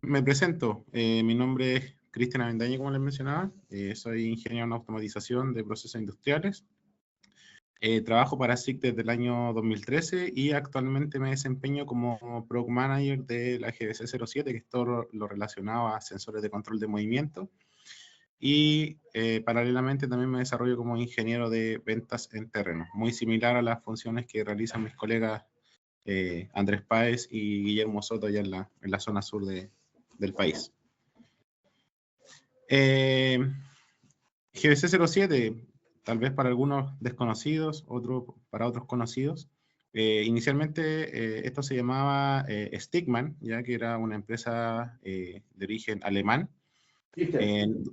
Me presento, mi nombre es Cristian Avendaño, como les mencionaba, soy ingeniero en automatización de procesos industriales. Trabajo para SICK desde el año 2013 y actualmente me desempeño como Product Manager de la GBC 07, que es todo lo relacionado a sensores de control de movimiento. Y paralelamente también me desarrollo como ingeniero de ventas en terreno, muy similar a las funciones que realizan mis colegas Andrés Páez y Guillermo Soto allá en la zona sur del país. GBC 07, tal vez para algunos desconocidos, para otros conocidos. Inicialmente esto se llamaba Stickman, ya que era una empresa de origen alemán. Tienes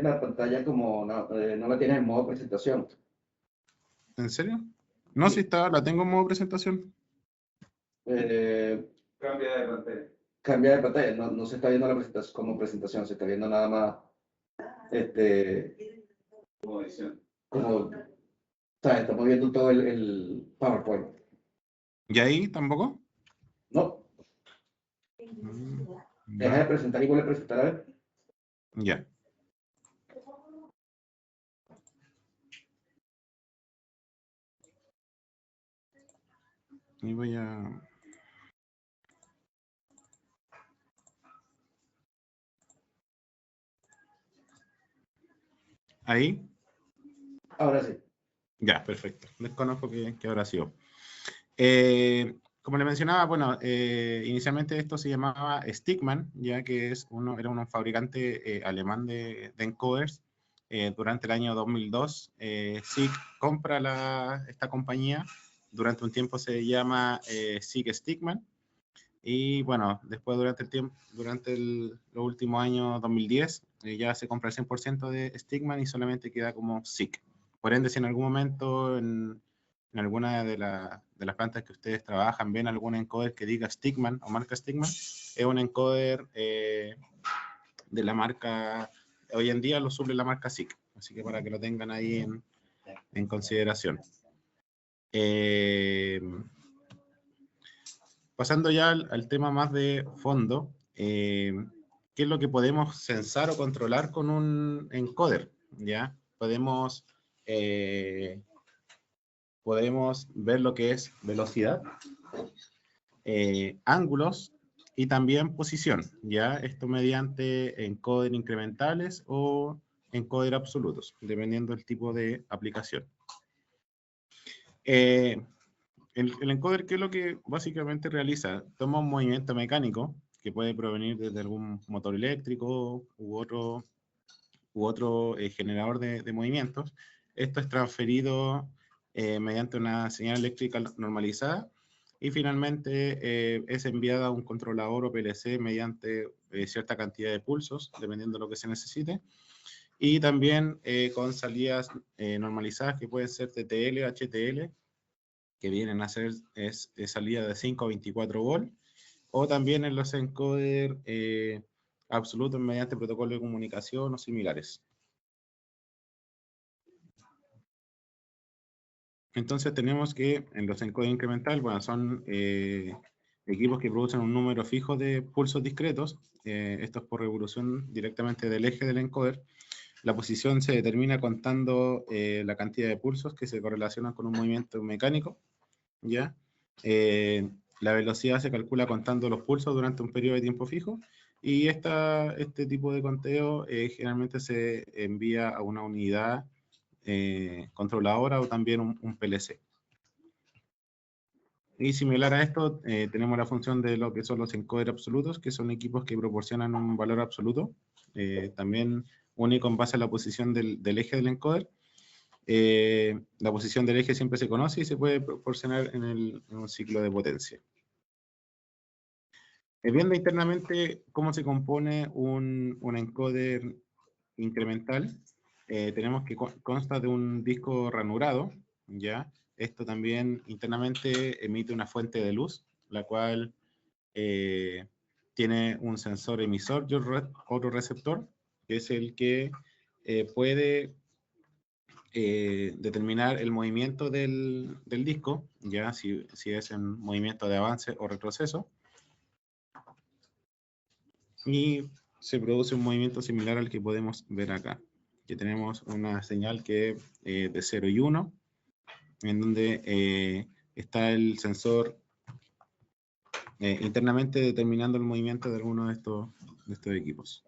la pantalla como, no la tienes en modo presentación. ¿En serio? No, sí está, la tengo en modo presentación. Cambia de pantalla. Cambia de pantalla, no se está viendo la presentación como presentación, se está viendo nada más como edición. O sea, estamos viendo todo el PowerPoint. ¿Y ahí tampoco? No. Deja de presentar y vuelve a presentar, a ver. Ya. Y voy a... ¿Ahí? Ahora sí. Ya, perfecto. Desconozco que habrá sido. Como le mencionaba, bueno, inicialmente esto se llamaba Stickman, ya que era un fabricante alemán de encoders. Durante el año 2002, SICK compra esta compañía. Durante un tiempo se llama SICK Stickman. Y bueno, después durante los últimos años 2010, ya se compra el 100% de Stickman y solamente queda como SICK. Por ende, si en algún momento en alguna de las plantas que ustedes trabajan ven algún encoder que diga Stickman o marca Stickman, es un encoder de la marca, hoy en día lo suple la marca SICK. Así que para que lo tengan ahí en consideración. Pasando ya al tema más de fondo, ¿qué es lo que podemos sensar o controlar con un encoder? ¿Ya? Podemos ver lo que es velocidad, ángulos y también posición, ¿ya? Esto mediante encoder incrementales o encoder absolutos, dependiendo del tipo de aplicación. El encoder, ¿qué es lo que básicamente realiza? Toma un movimiento mecánico que puede provenir desde algún motor eléctrico u otro generador de movimientos. Esto es transferido mediante una señal eléctrica normalizada y finalmente es enviada a un controlador o PLC mediante cierta cantidad de pulsos, dependiendo de lo que se necesite. Y también con salidas normalizadas que pueden ser TTL, HTL, que vienen a ser salida de 5 a 24 volt, o también en los encoder absolutos mediante protocolo de comunicación o similares. Entonces tenemos que en los encoders incremental, bueno, son equipos que producen un número fijo de pulsos discretos, esto es por revolución directamente del eje del encoder. La posición se determina contando la cantidad de pulsos que se correlacionan con un movimiento mecánico, ¿ya? La velocidad se calcula contando los pulsos durante un periodo de tiempo fijo y este tipo de conteo generalmente se envía a una unidad controladora o también un PLC. Y similar a esto, tenemos la función de lo que son los encoders absolutos, que son equipos que proporcionan un valor absoluto, también único en base a la posición del eje del encoder. La posición del eje siempre se conoce y se puede proporcionar en un ciclo de potencia. Viendo internamente cómo se compone un encoder incremental, tenemos que consta de un disco ranurado, ¿ya? Esto también internamente emite una fuente de luz, la cual tiene un sensor emisor y otro receptor, que es el que puede determinar el movimiento del disco, ya si es en movimiento de avance o retroceso. y se produce un movimiento similar al que podemos ver acá, que tenemos una señal que de 0 y 1, en donde está el sensor internamente determinando el movimiento de alguno de estos equipos.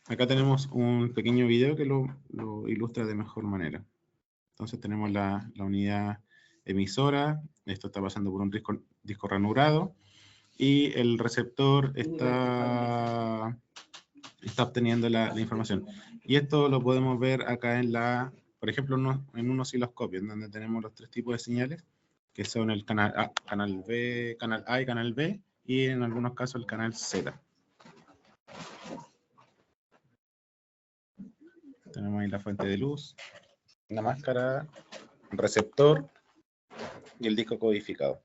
Acá tenemos un pequeño video que lo ilustra de mejor manera. Entonces tenemos la unidad emisora, esto está pasando por un disco ranurado, y el receptor está obteniendo la información. Y esto lo podemos ver acá en por ejemplo, en un osciloscopio, en donde tenemos los tres tipos de señales, que son el canal A, canal B, canal A y canal B, y en algunos casos el canal Z. Tenemos ahí la fuente de luz, la máscara, receptor y el disco codificado.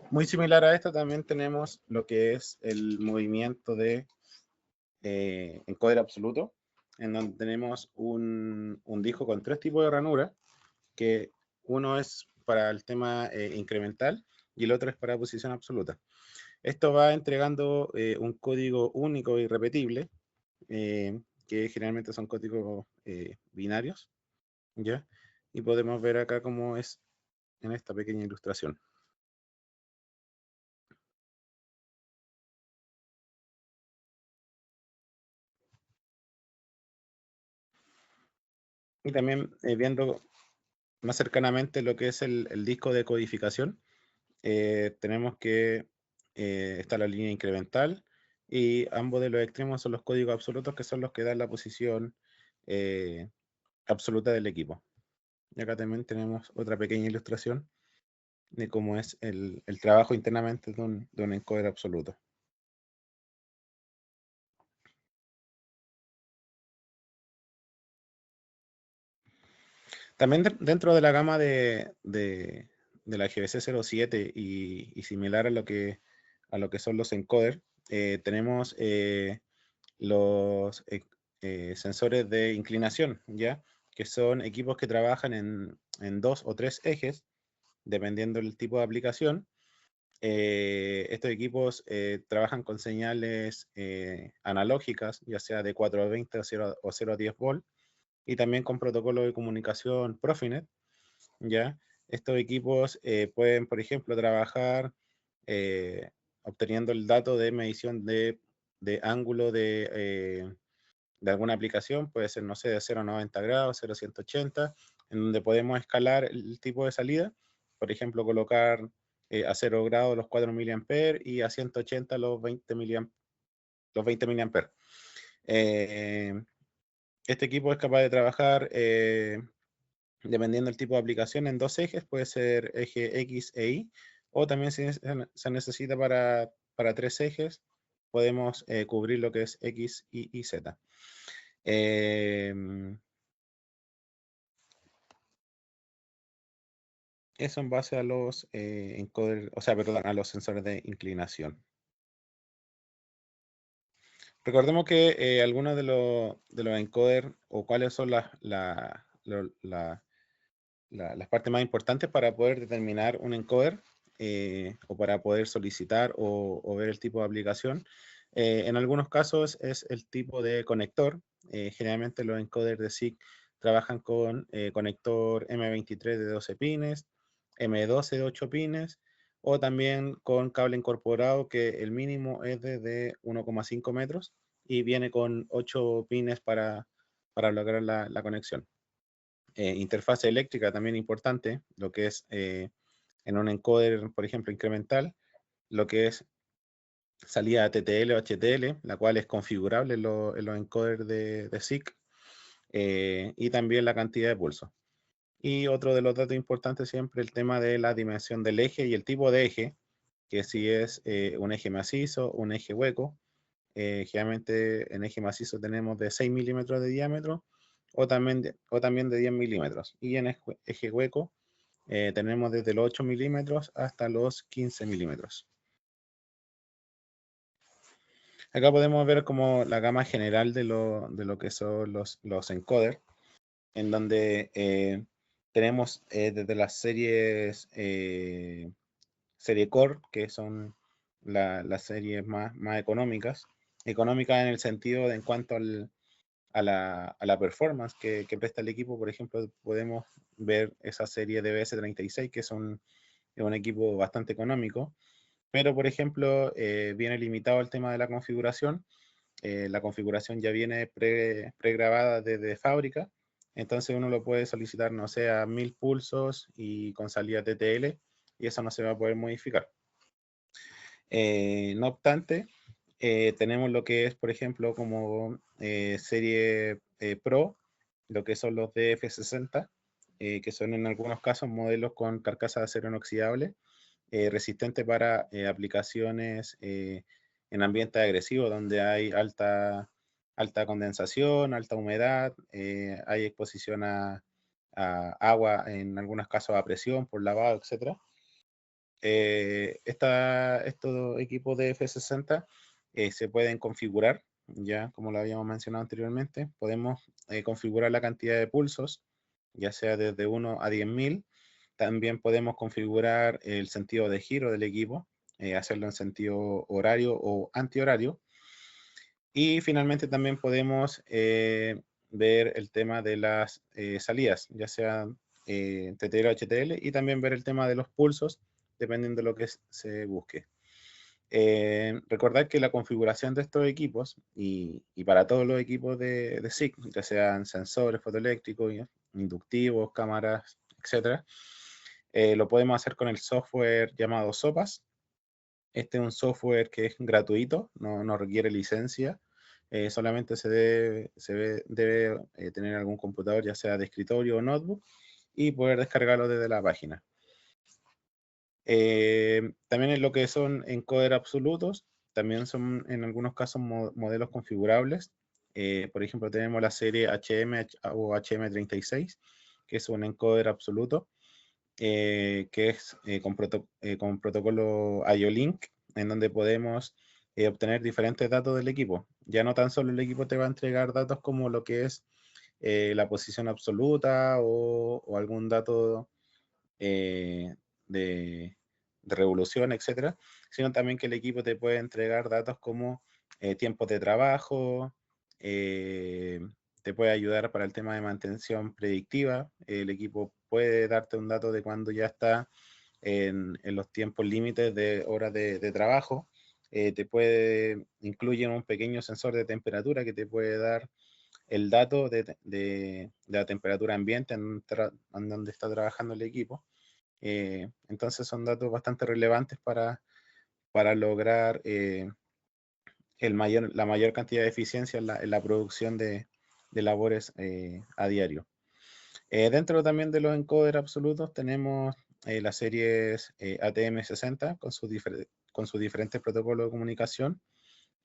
Muy similar a esto también tenemos lo que es el movimiento de encoder absoluto, en donde tenemos un disco con tres tipos de ranura, que uno es para el tema incremental y el otro es para posición absoluta. Esto va entregando un código único y repetible, que generalmente son códigos binarios, ¿ya? Y podemos ver acá cómo es en esta pequeña ilustración. Y también viendo más cercanamente lo que es el disco de codificación, tenemos que está la línea incremental y ambos de los extremos son los códigos absolutos, que son los que dan la posición absoluta del equipo. Y acá también tenemos otra pequeña ilustración de cómo es el trabajo internamente de un encoder absoluto. También dentro de la gama de la GBC 07 y similar a lo que son los encoders, tenemos los sensores de inclinación, ¿ya? Que son equipos que trabajan en 2 o 3 ejes, dependiendo del tipo de aplicación. Estos equipos trabajan con señales analógicas, ya sea de 420 o 0 a 10 volt, y también con protocolo de comunicación Profinet, ¿ya? Estos equipos pueden, por ejemplo, trabajar obteniendo el dato de medición de ángulo de alguna aplicación, puede ser, no sé, de 0 a 90 grados, 0 a 180, en donde podemos escalar el tipo de salida, por ejemplo, colocar a 0 grados los 4 mA y a 180 los 20 mA. Este equipo es capaz de trabajar, dependiendo del tipo de aplicación, en dos ejes, puede ser eje X e Y, o también si se necesita para tres ejes, podemos cubrir lo que es X, Y y Z. Eso en base a los encoder, o sea, perdón, a los sensores de inclinación. Recordemos que algunos de los encoders o cuáles son las partes más importantes para poder determinar un encoder o para poder solicitar o ver el tipo de aplicación. En algunos casos es el tipo de conector. Generalmente los encoders de SIG trabajan con conector M23 de 12 pines, M12 de 8 pines, o también con cable incorporado, que el mínimo es de 1,5 metros y viene con 8 pines para lograr la conexión. Interfase eléctrica también importante, lo que es en un encoder, por ejemplo, incremental, lo que es salida TTL o HTL, la cual es configurable en los encoders de SIC, y también la cantidad de pulsos. Y otro de los datos importantes siempre el tema de la dimensión del eje y el tipo de eje, que si es un eje macizo, un eje hueco. Generalmente en eje macizo tenemos de 6 milímetros de diámetro o también de 10 milímetros. Y en eje hueco tenemos desde los 8 milímetros hasta los 15 milímetros. Acá podemos ver como la gama general de lo que son los encoders, en donde tenemos desde las series serie Core, que son las series más económicas en el sentido de en cuanto a la performance que presta el equipo. Por ejemplo, podemos ver esa serie de BS36, que es un equipo bastante económico, pero por ejemplo, viene limitado el tema de la configuración. La configuración ya viene pregrabada desde fábrica, entonces uno lo puede solicitar, no sé, a 1000 pulsos y con salida TTL, y eso no se va a poder modificar. No obstante, tenemos lo que es, por ejemplo, como serie Pro, lo que son los DF60, que son en algunos casos modelos con carcasa de acero inoxidable, resistente para aplicaciones en ambientes agresivos, donde hay alta condensación, alta humedad, hay exposición a agua, en algunos casos a presión por lavado, etc. Estos equipos de F60 se pueden configurar, ya como lo habíamos mencionado anteriormente. Podemos configurar la cantidad de pulsos, ya sea desde 1 a 10.000. También podemos configurar el sentido de giro del equipo, hacerlo en sentido horario o antihorario. Y finalmente también podemos ver el tema de las salidas, ya sea TTL o HTL, y también ver el tema de los pulsos, dependiendo de lo que se busque. Recordar que la configuración de estos equipos, y para todos los equipos de SICK, ya sean sensores fotoeléctricos, inductivos, cámaras, etc., lo podemos hacer con el software llamado SOPAS. Este es un software que es gratuito, no requiere licencia, solamente debe tener algún computador, ya sea de escritorio o notebook, y poder descargarlo desde la página. También en lo que son encoder absolutos, también son en algunos casos modelos configurables. Por ejemplo, tenemos la serie HM o HM36, que es un encoder absoluto, que es con protocolo IO-Link, en donde podemos obtener diferentes datos del equipo. Ya no tan solo el equipo te va a entregar datos como lo que es la posición absoluta o algún dato de revolución, etcétera, sino también que el equipo te puede entregar datos como tiempos de trabajo, te puede ayudar para el tema de mantención predictiva. El equipo puede darte un dato de cuando ya está en los tiempos límites de horas de trabajo. Incluye un pequeño sensor de temperatura que te puede dar el dato de la temperatura ambiente en donde está trabajando el equipo. Entonces son datos bastante relevantes para lograr la mayor cantidad de eficiencia en la producción de labores a diario. Dentro también de los encoders absolutos tenemos las series ATM60 con sus diferentes protocolos de comunicación,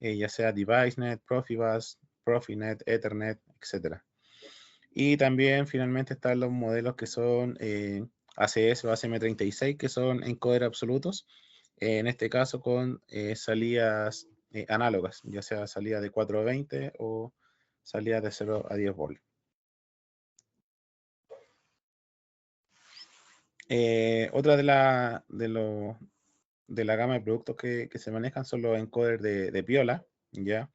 ya sea DeviceNet, Profibus, Profinet, Ethernet, etc. Y también finalmente están los modelos que son ACS o ACM36, que son encoders absolutos, en este caso con salidas análogas, ya sea salida de 420 o salida de 0 a 10 volts. Otra de la gama de productos que se manejan son los encoders de Piola, ¿ya?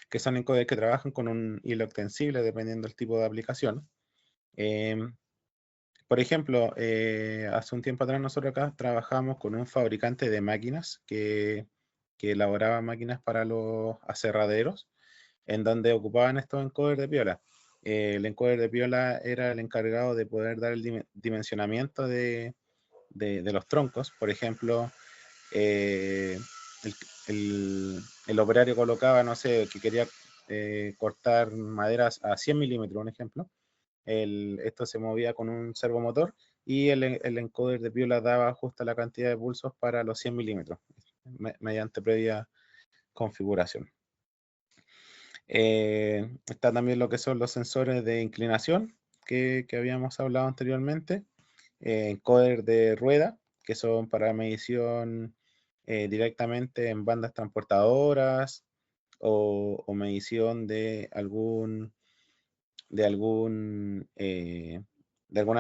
Que son encoders que trabajan con un hilo extensible dependiendo del tipo de aplicación. Por ejemplo, hace un tiempo atrás nosotros acá trabajamos con un fabricante de máquinas que elaboraba máquinas para los aserraderos, en donde ocupaban estos encoders de Piola. El encoder de Piola era el encargado de poder dar el dimensionamiento de los troncos. Por ejemplo, el operario colocaba, no sé, que quería cortar maderas a 100 milímetros, un ejemplo. Esto se movía con un servomotor y el encoder de Piola daba justa la cantidad de pulsos para los 100 milímetros, mediante previa configuración. Está también lo que son los sensores de inclinación que habíamos hablado anteriormente, encoder de rueda, que son para medición directamente en bandas transportadoras o medición de alguna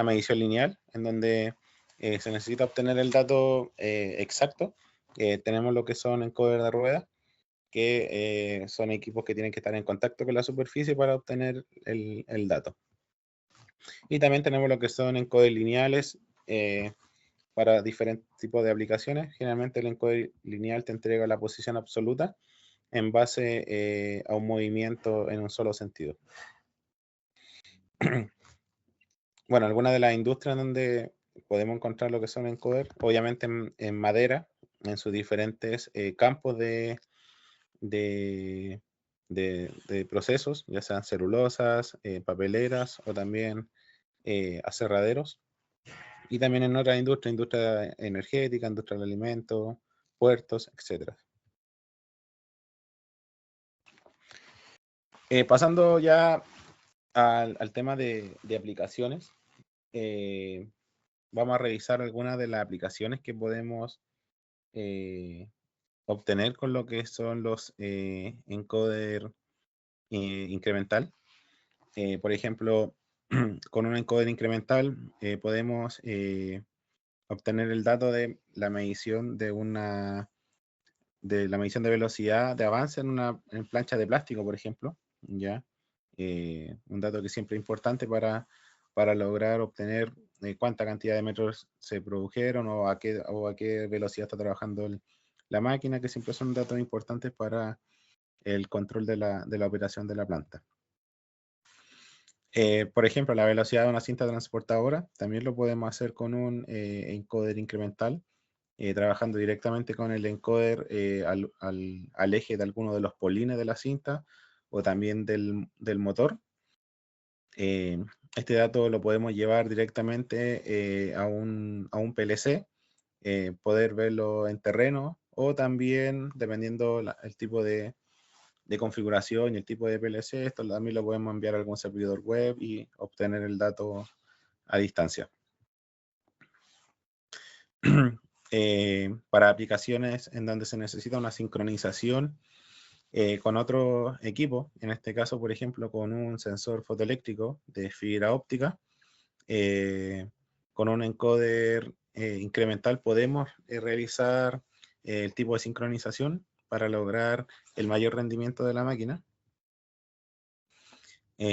medición lineal, en donde se necesita obtener el dato exacto, tenemos lo que son encoders de rueda, que son equipos que tienen que estar en contacto con la superficie para obtener el dato. Y también tenemos lo que son encoders lineales para diferentes tipos de aplicaciones. Generalmente el encoder lineal te entrega la posición absoluta en base a un movimiento en un solo sentido. Bueno, algunas de las industrias donde podemos encontrar lo que son encoders, obviamente en madera, en sus diferentes campos de procesos, ya sean celulosas, papeleras o también aserraderos. Y también en otras industrias, industria energética, industria del alimento, puertos, etc. Pasando ya al tema de aplicaciones, vamos a revisar algunas de las aplicaciones que podemos obtener con lo que son los encoder incremental. Por ejemplo, con un encoder incremental podemos obtener el dato de la medición de la medición de velocidad de avance en plancha de plástico, por ejemplo, ¿ya? Un dato que siempre es importante para lograr obtener cuánta cantidad de metros se produjeron o a qué velocidad está trabajando la máquina, que siempre son datos importantes para el control de la operación de la planta. Por ejemplo, la velocidad de una cinta transportadora también lo podemos hacer con un encoder incremental, trabajando directamente con el encoder al eje de alguno de los polines de la cinta o también del motor. Este dato lo podemos llevar directamente a un PLC, poder verlo en terreno o también, dependiendo el tipo de configuración y el tipo de PLC, esto también lo podemos enviar a algún servidor web y obtener el dato a distancia. Para aplicaciones en donde se necesita una sincronización con otro equipo, en este caso, por ejemplo, con un sensor fotoeléctrico de fibra óptica, con un encoder incremental podemos realizar el tipo de sincronización para lograr el mayor rendimiento de la máquina.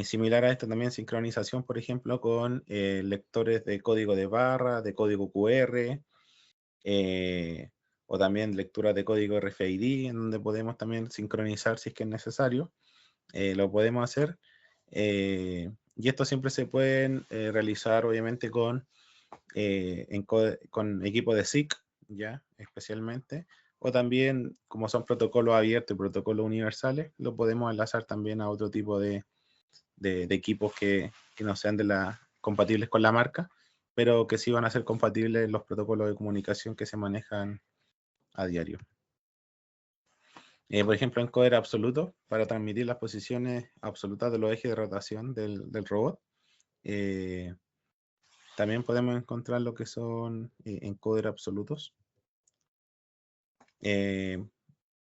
Similar a esto también sincronización, por ejemplo, con lectores de código de barra, de código QR, o también lectura de código RFID, en donde podemos también sincronizar si es que es necesario. Lo podemos hacer. Y esto siempre se pueden realizar, obviamente, con equipo de SIC, ya, especialmente, o también, como son protocolos abiertos y protocolos universales, lo podemos enlazar también a otro tipo de equipos que no sean compatibles con la marca, pero que sí van a ser compatibles los protocolos de comunicación que se manejan a diario. Por ejemplo, encoder absoluto para transmitir las posiciones absolutas de los ejes de rotación del robot. También podemos encontrar lo que son encoder absolutos.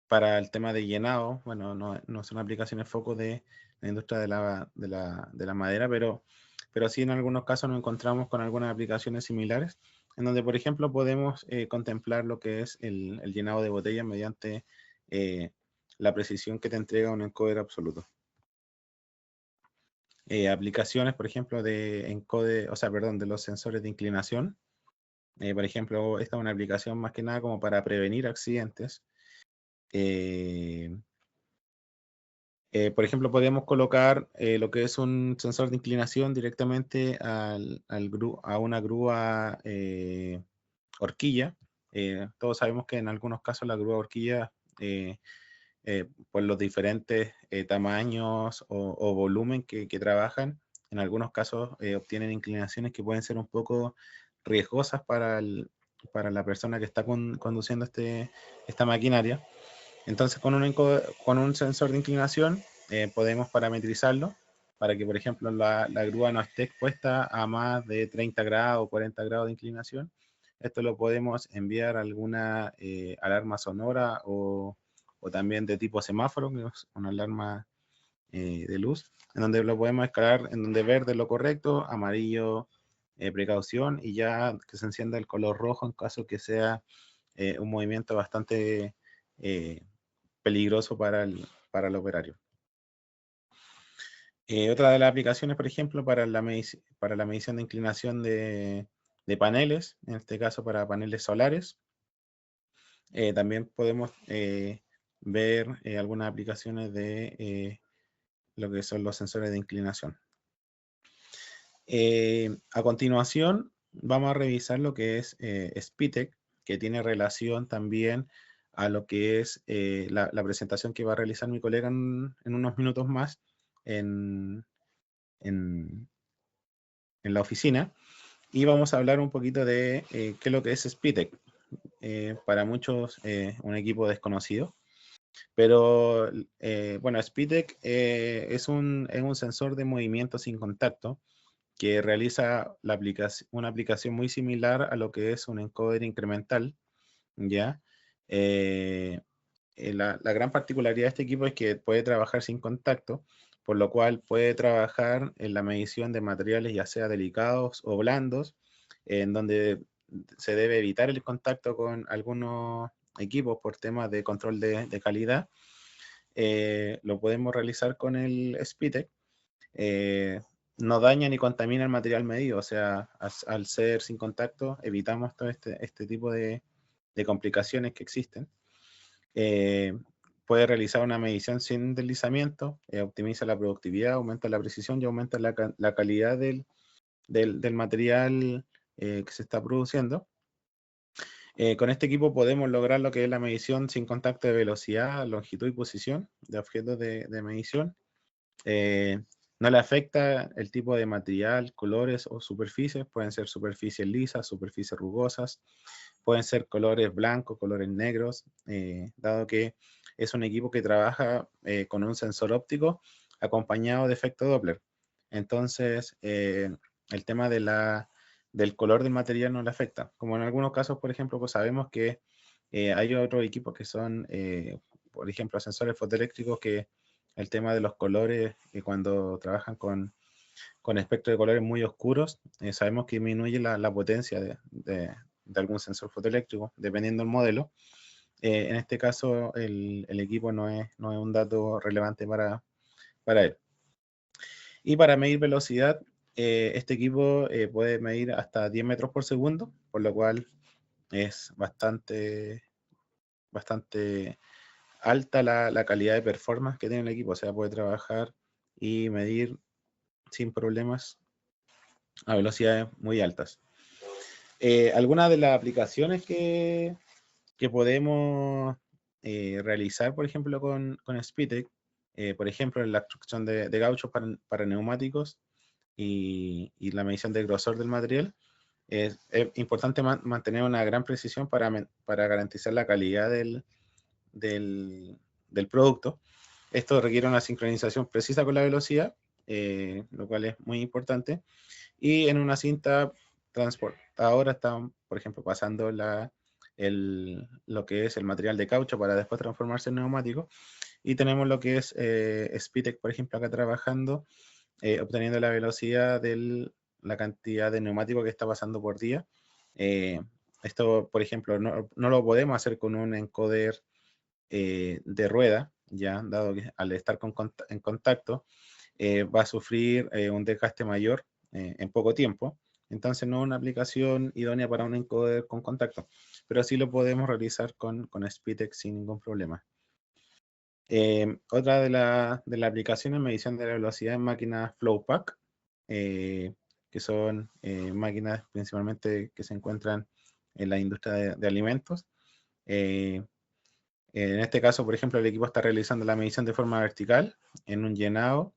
Para el tema de llenado, bueno, no son aplicaciones foco de la industria de la madera, pero sí en algunos casos nos encontramos con algunas aplicaciones similares, en donde, por ejemplo, podemos contemplar lo que es el llenado de botellas mediante la precisión que te entrega un encoder absoluto. Aplicaciones, por ejemplo, de los sensores de inclinación. Por ejemplo, esta es una aplicación más que nada como para prevenir accidentes. Por ejemplo, podemos colocar lo que es un sensor de inclinación directamente a una grúa horquilla. Todos sabemos que en algunos casos la grúa horquilla, por los diferentes tamaños o volumen que trabajan, en algunos casos obtienen inclinaciones que pueden ser un poco riesgosas para la persona que está conduciendo esta maquinaria. Entonces, con un sensor de inclinación podemos parametrizarlo para que, por ejemplo, la grúa no esté expuesta a más de 30 grados o 40 grados de inclinación. Esto lo podemos enviar a alguna alarma sonora o también de tipo semáforo, que es una alarma de luz, en donde lo podemos escalar, en donde verde es lo correcto, amarillo precaución, y ya que se encienda el color rojo en caso que sea un movimiento bastante peligroso para el operario. Otra de las aplicaciones, por ejemplo, para la medición de inclinación de paneles, en este caso para paneles solares. También podemos ver algunas aplicaciones de lo que son los sensores de inclinación. A continuación, vamos a revisar lo que es SPITEC, que tiene relación también a lo que es la presentación que va a realizar mi colega en unos minutos más en la oficina. Y vamos a hablar un poquito de qué es lo que es SPITEC. Para muchos, un equipo desconocido. Pero, bueno, SPITEC es un sensor de movimiento sin contacto que realiza una aplicación muy similar a lo que es un encoder incremental, ¿ya? La gran particularidad de este equipo es que puede trabajar sin contacto, por lo cual puede trabajar en la medición de materiales ya sea delicados o blandos, en donde se debe evitar el contacto con algunos equipos por temas de control de calidad. Lo podemos realizar con el SPITEC. No daña ni contamina el material medido, o sea, al ser sin contacto evitamos todo este tipo de complicaciones que existen. Puede realizar una medición sin deslizamiento, optimiza la productividad, aumenta la precisión y aumenta la calidad del material que se está produciendo. Con este equipo podemos lograr lo que es la medición sin contacto de velocidad, longitud y posición de objetos de medición. No le afecta el tipo de material, colores o superficies. Pueden ser superficies lisas, superficies rugosas. Pueden ser colores blancos, colores negros, dado que es un equipo que trabaja con un sensor óptico acompañado de efecto Doppler. Entonces, el tema del color del material no le afecta. Como en algunos casos, por ejemplo, pues sabemos que hay otros equipos que son, por ejemplo, sensores fotoeléctricos que el tema de los colores, cuando trabajan con espectro de colores muy oscuros, sabemos que disminuye la potencia de algún sensor fotoeléctrico, dependiendo del modelo. En este caso, el equipo no es un dato relevante para él. Y para medir velocidad, este equipo puede medir hasta 10 metros por segundo, por lo cual es bastante alta la calidad de performance que tiene el equipo. O sea, puede trabajar y medir sin problemas a velocidades muy altas. Algunas de las aplicaciones que podemos realizar, por ejemplo, con SPITEC, por ejemplo, en la extrusión de gauchos para neumáticos y la medición del grosor del material, es importante mantener una gran precisión para garantizar la calidad del producto. Esto requiere una sincronización precisa con la velocidad, lo cual es muy importante. Y en una cinta transportadora están, por ejemplo, pasando lo que es el material de caucho para después transformarse en neumático. Y tenemos lo que es SPITEC, por ejemplo, acá trabajando, obteniendo la velocidad de la cantidad de neumático que está pasando por día. Esto, por ejemplo, no lo podemos hacer con un encoder de rueda, ya dado que al estar en contacto va a sufrir un desgaste mayor en poco tiempo. Entonces no es una aplicación idónea para un encoder con contacto, pero sí lo podemos realizar con SPITEC sin ningún problema. Otra de las aplicaciones, medición de la velocidad en máquinas Flowpack, que son máquinas principalmente que se encuentran en la industria de alimentos. En este caso, por ejemplo, el equipo está realizando la medición de forma vertical en un llenado.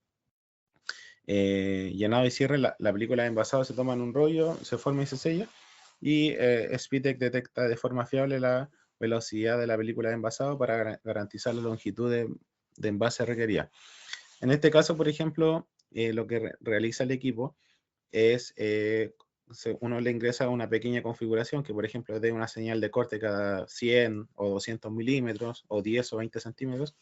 Llenado y cierre, la película de envasado se toma en un rollo, se forma y se sella. Y SPITEC detecta de forma fiable la velocidad de la película de envasado para garantizar la longitud de envase requerida. En este caso, por ejemplo, lo que realiza el equipo es uno le ingresa una pequeña configuración que, por ejemplo, dé una señal de corte cada 100 o 200 milímetros o 10 o 20 centímetros.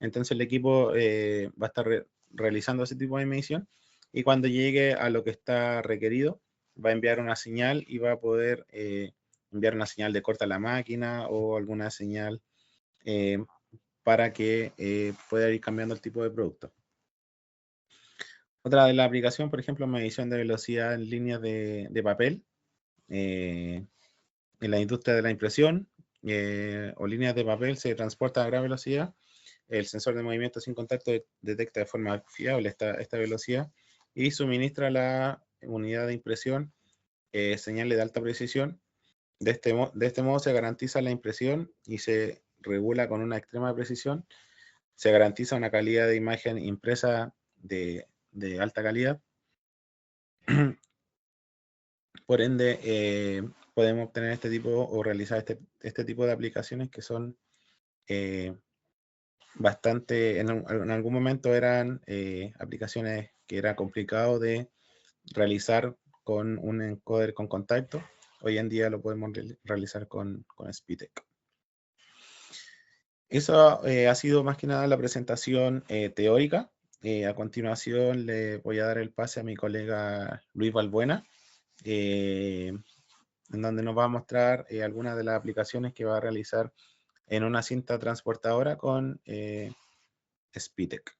Entonces el equipo va a estar realizando ese tipo de medición y cuando llegue a lo que está requerido va a enviar una señal y va a poder enviar una señal de corta a la máquina o alguna señal para que pueda ir cambiando el tipo de producto. Otra de la aplicación, por ejemplo, medición de velocidad en líneas de papel, en la industria de la impresión o líneas de papel se transporta a gran velocidad. El sensor de movimiento sin contacto detecta de forma fiable esta velocidad y suministra a la unidad de impresión señales de alta precisión. De este modo se garantiza la impresión y se regula con una extrema precisión. Se garantiza una calidad de imagen impresa de alta calidad. Por ende, podemos obtener este tipo o realizar este tipo de aplicaciones que son bastante, en algún momento eran aplicaciones que era complicado de realizar con un encoder con contacto. Hoy en día lo podemos realizar con SPITEC. Eso ha sido más que nada la presentación teórica. A continuación le voy a dar el pase a mi colega Luis Balbuena, en donde nos va a mostrar algunas de las aplicaciones que va a realizar en una cinta transportadora con SPITEC.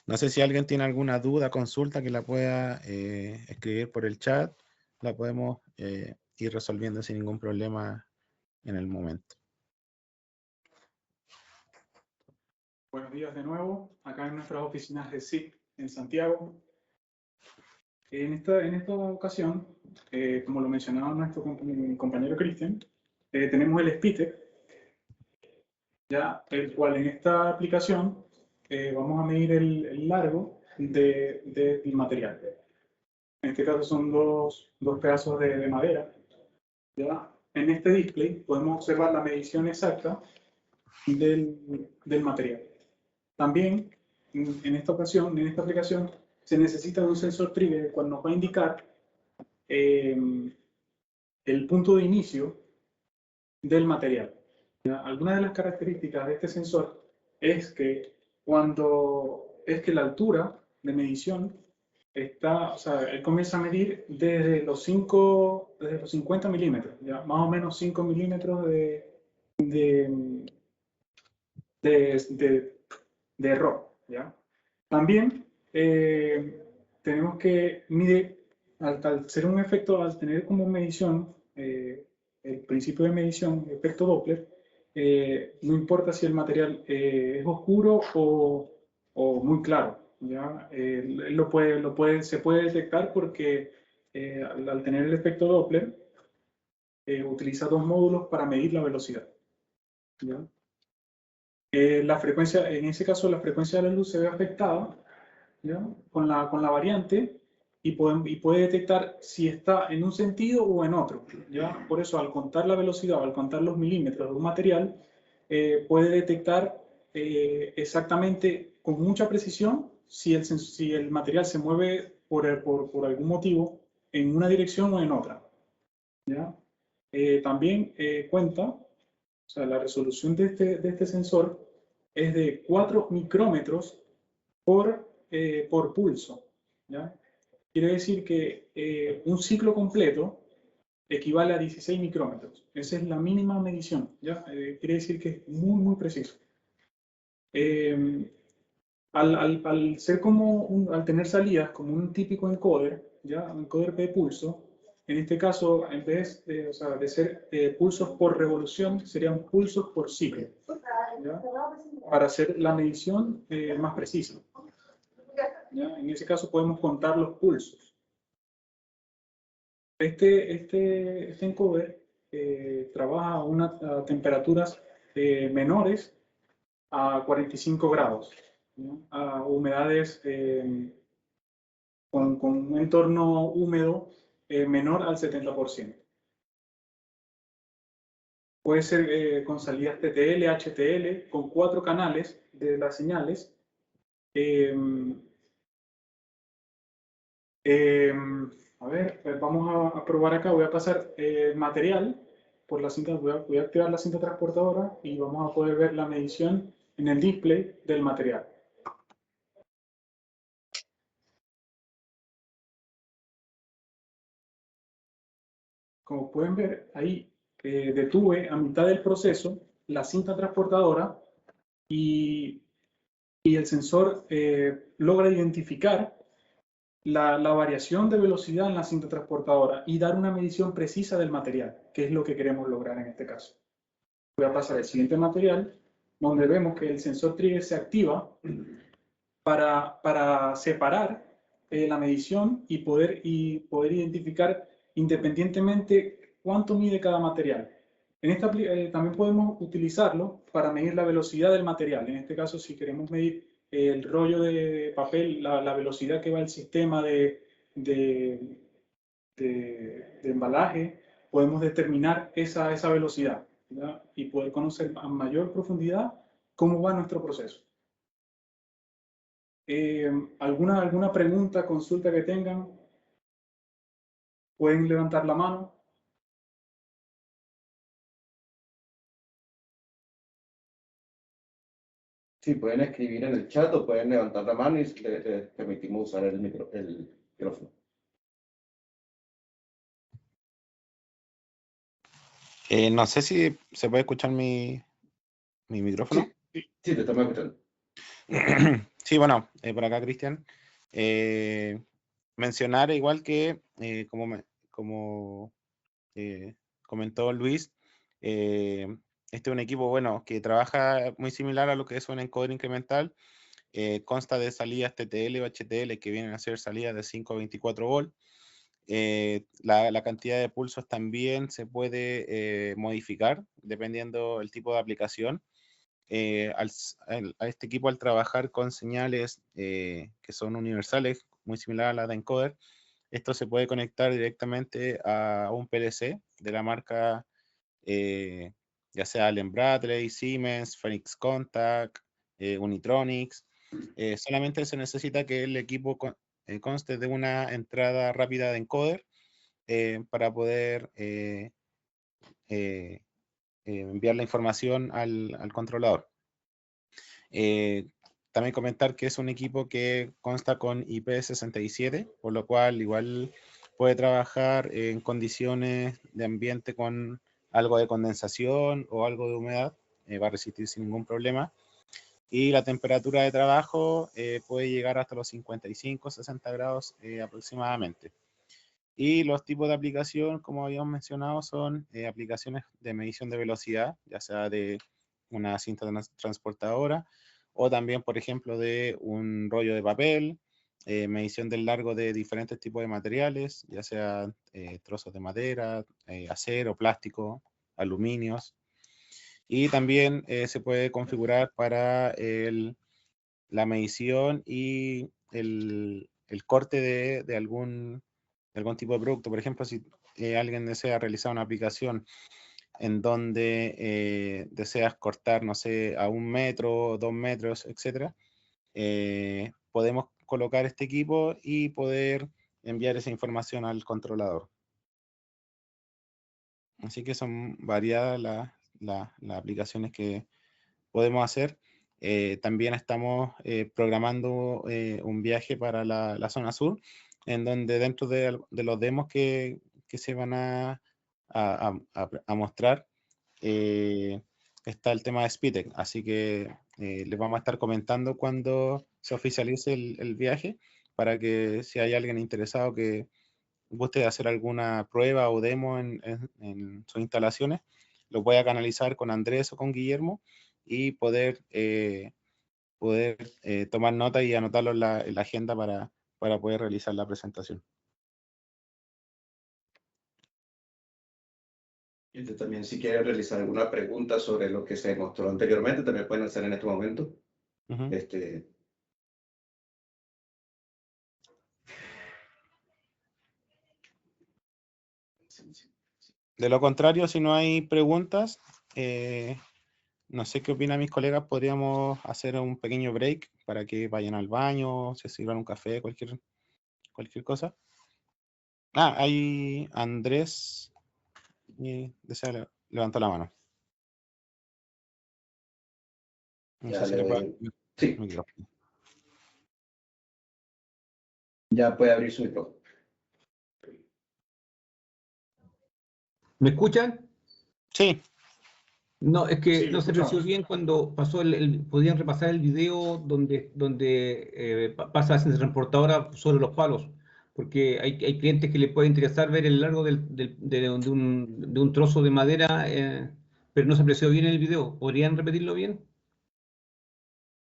No sé si alguien tiene alguna duda, consulta que la pueda escribir por el chat. La podemos ir resolviendo sin ningún problema en el momento. Buenos días de nuevo, acá en nuestras oficinas de SIC en Santiago. En esta ocasión, como lo mencionaba nuestro compañero Cristian, tenemos el SPITEC, ya, el cual en esta aplicación vamos a medir el largo del material. En este caso son dos pedazos de madera. ¿Ya? En este display podemos observar la medición exacta del material. También, en esta ocasión, en esta aplicación, se necesita un sensor trigger, el cual nos va a indicar el punto de inicio del material. ¿Ya? Algunas de las características de este sensor es que la altura de medición está, o sea, él comienza a medir desde los 50 milímetros, ¿ya? Más o menos 5 milímetros de error, ¿ya? También tenemos que medir, al ser un efecto, al tener como medición, el principio de medición, efecto Doppler, no importa si el material es oscuro o muy claro, ¿ya? Se puede detectar porque al tener el efecto Doppler, utiliza dos módulos para medir la velocidad, ¿ya? La frecuencia, en ese caso, la frecuencia de la luz se ve afectada, ¿ya? Con la variante y puede detectar si está en un sentido o en otro, ¿ya? Por eso, al contar la velocidad o al contar los milímetros de un material, puede detectar exactamente con mucha precisión si el material se mueve por algún motivo en una dirección o en otra, ¿ya? También cuenta, o sea, la resolución de este sensor es de 4 micrómetros por pulso, ¿ya? Quiere decir que un ciclo completo equivale a 16 micrómetros. Esa es la mínima medición, ¿ya? Quiere decir que es muy, muy preciso. Al tener salidas como un típico encoder, ¿ya? Un encoder de pulso, en este caso, en vez de ser pulsos por revolución, serían pulsos por ciclo, ¿ya? Para hacer la medición más precisa, ¿ya? En ese caso podemos contar los pulsos. Este encoder trabaja a temperaturas menores a 45 grados, ¿no? A humedades con un entorno húmedo menor al 70%. Puede ser con salidas TTL, HTL, con 4 canales de las señales. A ver, vamos a probar acá. Voy a pasar material por la cinta. Voy a activar la cinta transportadora y vamos a poder ver la medición en el display del material. como pueden ver, ahí detuve a mitad del proceso la cinta transportadora y el sensor logra identificar la variación de velocidad en la cinta transportadora y dar una medición precisa del material, que es lo que queremos lograr en este caso. Voy a pasar al siguiente material, donde vemos que el sensor trigger se activa para separar la medición y poder identificar independientemente cuánto mide cada material. En esta, también podemos utilizarlo para medir la velocidad del material. En este caso, si queremos medir el rollo de papel, la velocidad que va el sistema de embalaje, podemos determinar esa velocidad, ¿verdad? Y poder conocer a mayor profundidad cómo va nuestro proceso. ¿Alguna pregunta, consulta que tengan? Pueden levantar la mano. Sí, pueden escribir en el chat o pueden levantar la mano y les permitimos usar el micrófono. No sé si se puede escuchar mi micrófono. Sí, te estamos escuchando. Sí, bueno, por acá, Cristian. Mencionar igual que, como comentó Luis, este es un equipo, bueno, que trabaja muy similar a lo que es un encoder incremental. Consta de salidas TTL o HTL que vienen a ser salidas de 5 a 24 volt. La cantidad de pulsos también se puede modificar dependiendo del tipo de aplicación. A este equipo, al trabajar con señales que son universales, muy similar a la de encoder, esto se puede conectar directamente a un PLC de la marca ya sea Allen Bradley, Siemens, Phoenix Contact, Unitronics. Solamente se necesita que el equipo conste de una entrada rápida de encoder para poder enviar la información al controlador. También comentar que es un equipo que consta con IP67, por lo cual igual puede trabajar en condiciones de ambiente con algo de condensación o algo de humedad, va a resistir sin ningún problema. Y la temperatura de trabajo puede llegar hasta los 55-60 grados aproximadamente. Y los tipos de aplicación, como habíamos mencionado, son aplicaciones de medición de velocidad, ya sea de una cinta transportadora o también, por ejemplo, de un rollo de papel, medición del largo de diferentes tipos de materiales, ya sea trozos de madera, acero, plástico, aluminios. Y también se puede configurar para la medición y el corte de algún tipo de producto. Por ejemplo, si alguien desea realizar una aplicación en donde deseas cortar, no sé, a 1 metro, 2 metros, etcétera, podemos colocar este equipo y poder enviar esa información al controlador. Así que son variadas las aplicaciones que podemos hacer. También estamos programando un viaje para la zona sur, en donde dentro de los demos que se van a mostrar, está el tema de Spitec. Así que les vamos a estar comentando cuando se oficialice el viaje, para que si hay alguien interesado que guste hacer alguna prueba o demo en sus instalaciones, lo pueda canalizar con Andrés o con Guillermo y poder tomar nota y anotarlo en la agenda para poder realizar la presentación. Y también, si quieren realizar alguna pregunta sobre lo que se mostró anteriormente, también pueden hacer en este momento. Uh-huh. De lo contrario, si no hay preguntas, no sé qué opinan mis colegas, podríamos hacer un pequeño break para que vayan al baño, se sirvan un café, cualquier cosa. Ahí Andrés levantó la mano. No Ya sé si le le puedo... doy. Sí, micrófono. ya puede abrir su micrófono. ¿Me escuchan? Sí. No, es que Sí, no se apreció bien cuando pasó podían repasar el video donde pasa la transportadora sobre los palos, porque hay clientes que les puede interesar ver el largo de un trozo de madera, pero no se apreció bien el video. ¿Podrían repetirlo bien?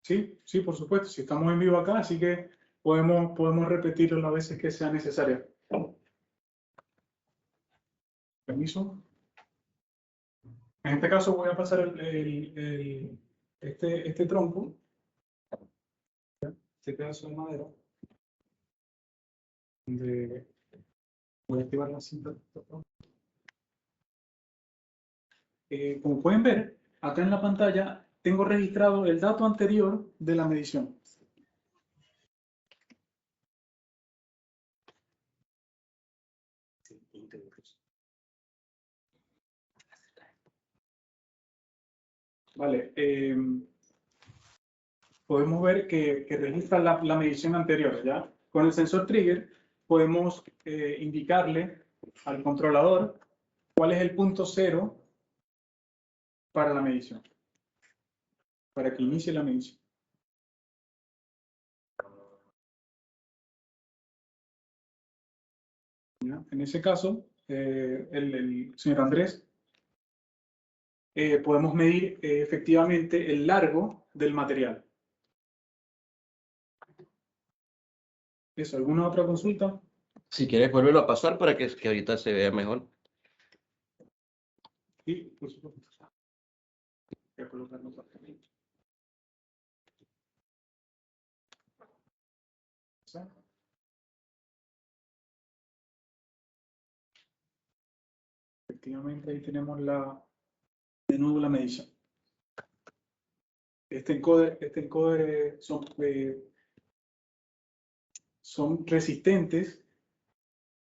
Sí, sí, por supuesto. Si estamos en vivo acá, así que podemos repetirlo las veces que sea necesario. Permiso. En este caso voy a pasar este tronco, este pedazo de madera, donde voy a activar la cinta. Como pueden ver, acá en la pantalla tengo registrado el dato anterior de la medición. Vale, podemos ver que registra la medición anterior, ¿ya? Con el sensor trigger podemos indicarle al controlador cuál es el punto cero para la medición, para que inicie la medición. ¿Ya? En ese caso, el señor Andrés, podemos medir efectivamente el largo del material. ¿Eso? ¿Alguna otra consulta? Si quieres, volverlo a pasar para que ahorita se vea mejor. Sí, por supuesto. Voy a colocarlo por aquí. Efectivamente, ahí tenemos de nuevo la medición. Este encoder son resistentes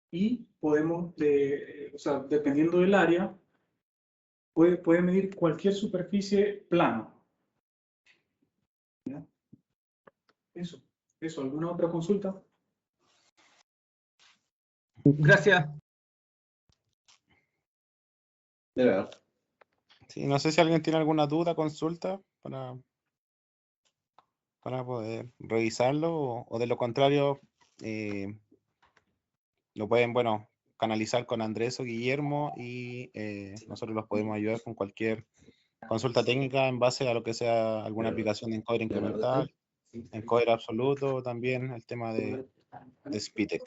y podemos, o sea, dependiendo del área, puede medir cualquier superficie plana. ¿Ya? Eso. ¿Alguna otra consulta? Gracias. De verdad. Sí, no sé si alguien tiene alguna duda, consulta para poder revisarlo o de lo contrario lo pueden, bueno, canalizar con Andrés o Guillermo y nosotros los podemos ayudar con cualquier consulta técnica en base a lo que sea alguna aplicación de encoder incremental, encoder absoluto, también el tema de SPITEC.